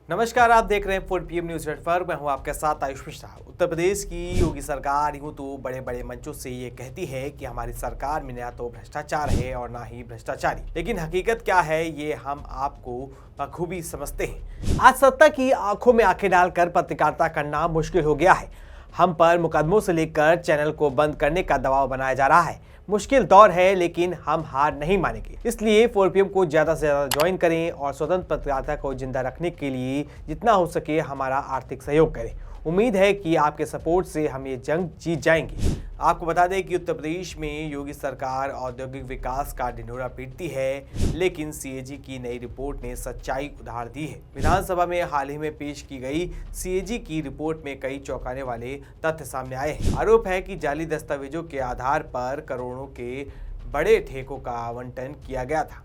नमस्कार, आप देख रहे हैं 4 PM न्यूज नेटवर्क। मैं हूं आपके साथ आयुष मिश्रा। उत्तर प्रदेश की योगी सरकार यूं तो बड़े बड़े मंचों से ये कहती है कि हमारी सरकार में ना तो भ्रष्टाचार है और ना ही भ्रष्टाचारी, लेकिन हकीकत क्या है ये हम आपको बखूबी समझते हैं। आज सत्ता की आंखों में आंखें डालकर पत्रकारिता करना मुश्किल हो गया है। हम पर मुकदमों से लेकर चैनल को बंद करने का दबाव बनाया जा रहा है। मुश्किल दौर है, लेकिन हम हार नहीं मानेंगे। इसलिए 4PM को ज्यादा से ज्यादा ज्वाइन करें और स्वतंत्र पत्रकारिता को जिंदा रखने के लिए जितना हो सके हमारा आर्थिक सहयोग करें। उम्मीद है कि आपके सपोर्ट से हम ये जंग जीत जाएंगे। आपको बता दें कि उत्तर प्रदेश में योगी सरकार औद्योगिक विकास का ढिंढोरा पीटती है, लेकिन CAG की नई रिपोर्ट ने सच्चाई उधार दी है। विधानसभा में हाल ही में पेश की गई CAG की रिपोर्ट में कई चौंकाने वाले तथ्य सामने आए हैं। आरोप है कि जाली दस्तावेजों के आधार पर करोड़ों के बड़े ठेकों का आवंटन किया गया था।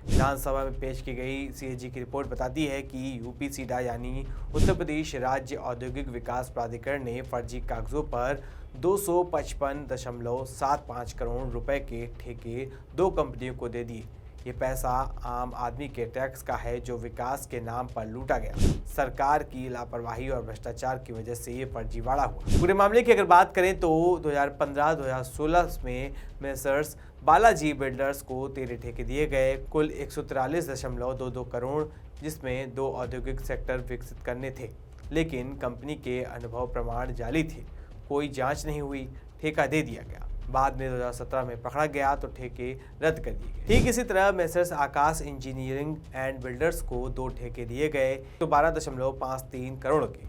विधानसभा में पेश की गई CAG की रिपोर्ट बताती है कि UPSIDA यानी उत्तर प्रदेश राज्य औद्योगिक विकास प्राधिकरण ने फर्जी कागजों पर 255.75 करोड़ रुपए के ठेके 2 कंपनियों को दे दिए। ये पैसा आम आदमी के टैक्स का है जो विकास के नाम पर लूटा गया। सरकार की लापरवाही और भ्रष्टाचार की वजह से ये फर्जीवाड़ा हुआ। पूरे मामले की अगर बात करें तो 2015-2016 में मेसर्स बालाजी बिल्डर्स को 13 ठेके दिए गए, कुल 143.22 करोड़, जिसमें 2 औद्योगिक सेक्टर विकसित करने थे, लेकिन कंपनी के अनुभव प्रमाण जाली थे। कोई जांच नहीं हुई, ठेका दे दिया गया। बाद में 2017 में पकड़ा गया तो ठेके रद्द कर दिए गए। ठीक इसी तरह messrs Akash engineering and builders को 2 ठेके दिए गए तो 12.53 करोड़ के,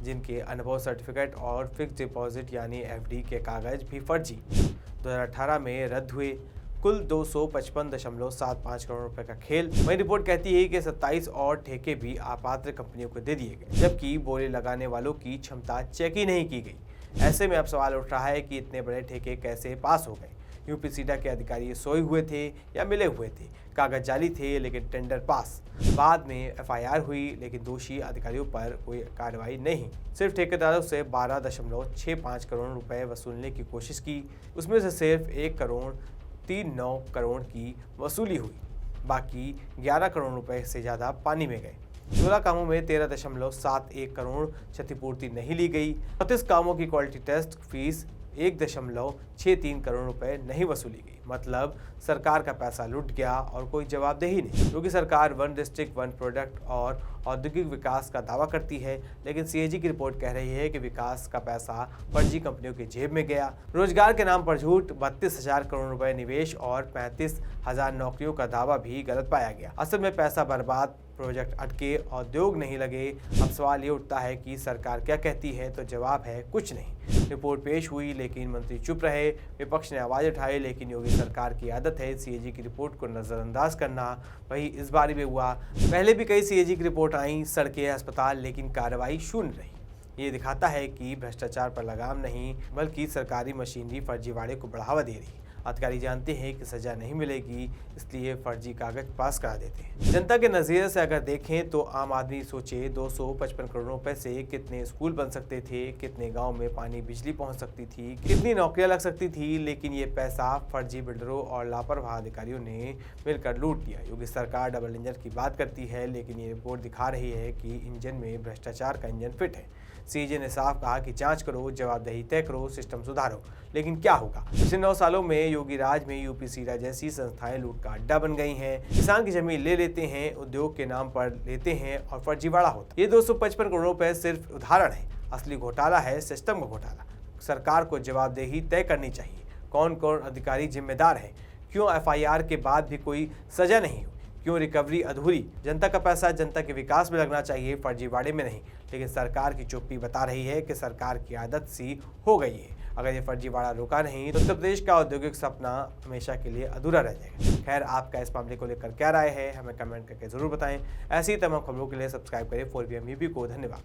जिनके अनुभव सर्टिफिकेट और फिक्स डिपॉजिट यानी FD के कागज भी फर्जी 2018 में रद्द हुए। कुल 255.75 करोड़ रुपए का खेल। वही रिपोर्ट कहती है कि 27 और ठेके भी अपात्र कंपनियों को दे दिए गए, जबकि बोली लगाने वालों की क्षमता चेक ही नहीं की गई। ऐसे में अब सवाल उठ रहा है कि इतने बड़े ठेके कैसे पास हो गए। UPSIDA के अधिकारी सोए हुए थे या मिले हुए थे। कागज जाली थे लेकिन टेंडर पास। बाद में FIR हुई लेकिन दोषी अधिकारियों पर कोई कार्रवाई नहीं। सिर्फ ठेकेदारों से 12.65 करोड़ रुपए वसूलने की कोशिश की, उसमें से सिर्फ 1.39 करोड़ की वसूली हुई। बाकी 11 करोड़ रुपए से ज़्यादा पानी में गए। 16 कामों में 13.71 करोड़ क्षतिपूर्ति नहीं ली गई। 34 कामों की क्वालिटी टेस्ट फीस 1.63 करोड़ रुपए नहीं वसूली गई। मतलब सरकार का पैसा लूट गया और कोई जवाबदेही नहीं। क्योंकि सरकार 1 डिस्ट्रिक्ट 1 प्रोडक्ट और औद्योगिक विकास का दावा करती है, लेकिन CAG की रिपोर्ट कह रही है कि विकास का पैसा फर्जी कंपनियों की जेब में गया। रोजगार के नाम पर झूठ, 32,000 करोड़ रुपए निवेश और 35,000 नौकरियों का दावा भी गलत पाया गया। असल में पैसा बर्बाद, प्रोजेक्ट अटके, उद्योग नहीं लगे। अब सवाल ये उठता है कि सरकार क्या कहती है, तो जवाब है कुछ नहीं। रिपोर्ट पेश हुई लेकिन मंत्री चुप रहे, विपक्ष ने आवाज उठाई, लेकिन योगी सरकार की आदत है CAG की रिपोर्ट को नजरअंदाज करना। वही इस बार भी हुआ। पहले भी कई CAG की रिपोर्ट आई, सड़कें, अस्पताल, लेकिन कार्रवाई शून्य रही। ये दिखाता है कि भ्रष्टाचार पर लगाम नहीं, बल्कि सरकारी मशीनरी फर्जीवाड़े को बढ़ावा दे रही। अधिकारी जानते हैं कि सजा नहीं मिलेगी, इसलिए फर्जी कागज पास करा देते हैं। जनता के नज़रिए से अगर देखें तो आम आदमी सोचे 255 करोड़ रुपए से कितने स्कूल बन सकते थे, कितने गांव में पानी बिजली पहुंच सकती थी, कितनी नौकरियां लग सकती थी, लेकिन ये पैसा फर्जी बिल्डरों और लापरवाह अधिकारियों ने मिलकर लूट लिया। योगी सरकार डबल इंजन की बात करती है, लेकिन ये रिपोर्ट दिखा रही है कि इंजन में भ्रष्टाचार का इंजन फिट है। CAG ने साफ कहा कि जांच करो, जवाबदेही तय करो, सिस्टम सुधारो, लेकिन क्या होगा? पिछले 9 सालों में योगी राज में UPSIDA जैसी संस्थाएं लूट का अड्डा बन गई हैं। किसान की जमीन ले लेते हैं, उद्योग के नाम पर लेते हैं और फर्जीवाड़ा होता है। ये 255 करोड़ रुपए सिर्फ उदाहरण है, असली घोटाला है सिस्टम का घोटाला। सरकार को जवाबदेही तय करनी चाहिए। कौन कौन अधिकारी जिम्मेदार है? क्यों FIR के बाद भी कोई सजा नहीं हुई? क्यों रिकवरी अधूरी? जनता का पैसा जनता के विकास में लगना चाहिए, फर्जीवाड़े में नहीं। लेकिन सरकार की चुप्पी बता रही है कि सरकार की आदत सी हो गई है। अगर ये फर्जीवाड़ा रुका नहीं तो उत्तर प्रदेश का औद्योगिक सपना हमेशा के लिए अधूरा रह जाएगा। खैर, आपका इस मामले को लेकर क्या राय है, हमें कमेंट करके जरूर बताएं। ऐसी तमाम खबरों के लिए सब्सक्राइब करें 4PM यूपी को। धन्यवाद।